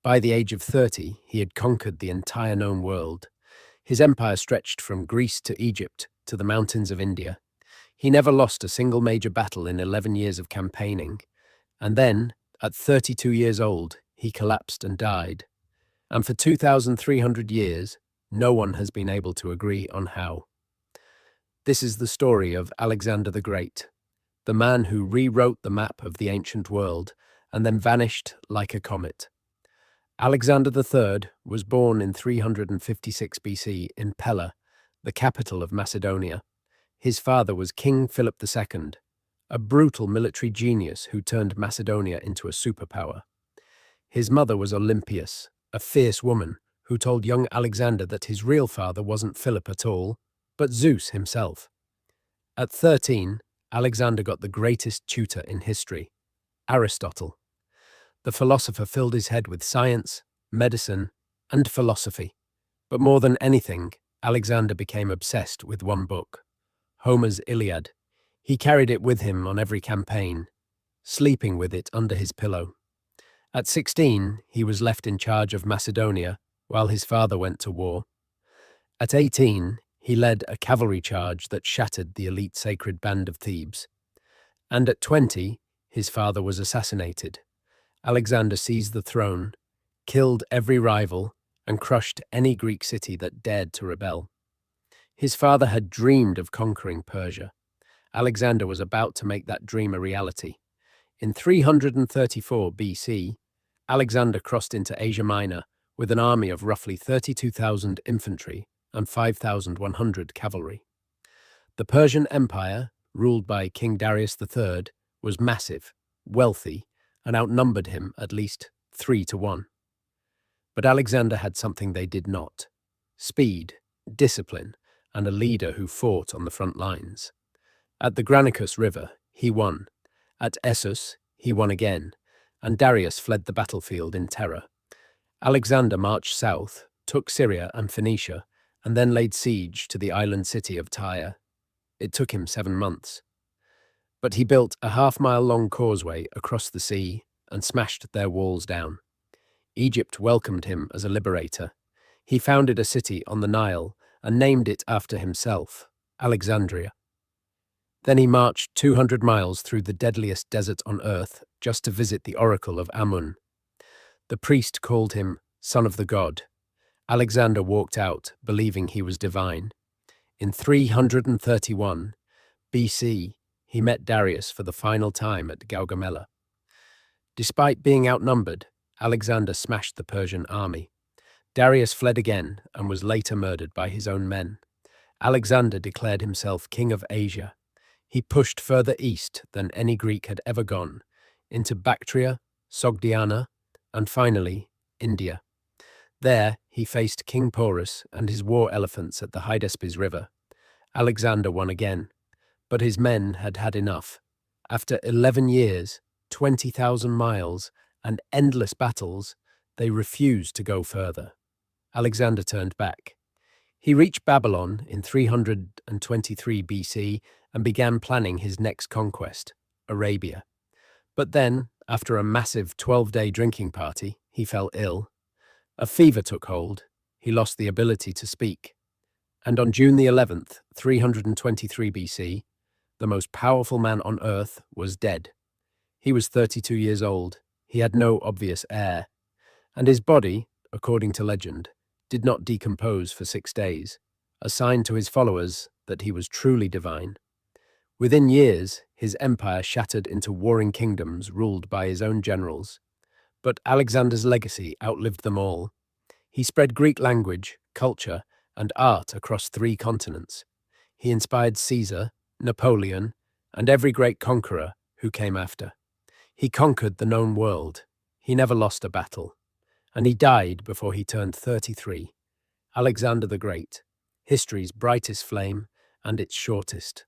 By the age of 30, he had conquered the entire known world. His empire stretched from Greece to Egypt to the mountains of India. He never lost a single major battle in 11 years of campaigning. And then, at 32 years old, he collapsed and died. And for 2,300 years, no one has been able to agree on how. This is the story of Alexander the Great, the man who rewrote the map of the ancient world and then vanished like a comet. Alexander III was born in 356 BC in Pella, the capital of Macedonia. His father was King Philip II, a brutal military genius who turned Macedonia into a superpower. His mother was Olympias, a fierce woman who told young Alexander that his real father wasn't Philip at all, but Zeus himself. At 13, Alexander got the greatest tutor in history, Aristotle. The philosopher filled his head with science, medicine, and philosophy. But more than anything, Alexander became obsessed with one book, Homer's Iliad. He carried it with him on every campaign, sleeping with it under his pillow. At 16, he was left in charge of Macedonia while his father went to war. At 18, he led a cavalry charge that shattered the elite sacred band of Thebes. And at 20, his father was assassinated. Alexander seized the throne, killed every rival, and crushed any Greek city that dared to rebel. His father had dreamed of conquering Persia. Alexander was about to make that dream a reality. In 334 BC, Alexander crossed into Asia Minor with an army of roughly 32,000 infantry and 5,100 cavalry. The Persian Empire, ruled by King Darius III, was massive, wealthy, and outnumbered him at least 3-1. But Alexander had something they did not: speed, discipline, and a leader who fought on the front lines. At the Granicus River, he won. At Essos, he won again, and Darius fled the battlefield in terror. Alexander marched south, took Syria and Phoenicia, and then laid siege to the island city of Tyre. It took him 7 months. But he built a half-mile-long causeway across the sea and smashed their walls down. Egypt welcomed him as a liberator. He founded a city on the Nile and named it after himself, Alexandria. Then he marched 200 miles through the deadliest desert on earth just to visit the oracle of Amun. The priest called him Son of the God. Alexander walked out, believing he was divine. In 331 BC, he met Darius for the final time at Gaugamela. Despite being outnumbered, Alexander smashed the Persian army. Darius fled again and was later murdered by his own men. Alexander declared himself king of Asia. He pushed further east than any Greek had ever gone, into Bactria, Sogdiana, and finally, India. There, he faced King Porus and his war elephants at the Hydaspes River. Alexander won again, but his men had had enough. After 11 years, 20,000 miles, and endless battles, they refused to go further. Alexander turned back. He reached Babylon in 323 BC and began planning his next conquest, Arabia. But then, after a massive 12-day drinking party, he fell ill. A fever took hold. He lost the ability to speak. And on June the 11th, 323 BC, the most powerful man on earth was dead. He was 32 years old. He had no obvious heir. And his body, according to legend, did not decompose for 6 days, a sign to his followers that he was truly divine. Within years, his empire shattered into warring kingdoms ruled by his own generals. But Alexander's legacy outlived them all. He spread Greek language, culture, and art across 3 continents. He inspired Caesar, Napoleon, and every great conqueror who came after. He conquered the known world. He never lost a battle. And he died before he turned 33. Alexander the Great, history's brightest flame and its shortest.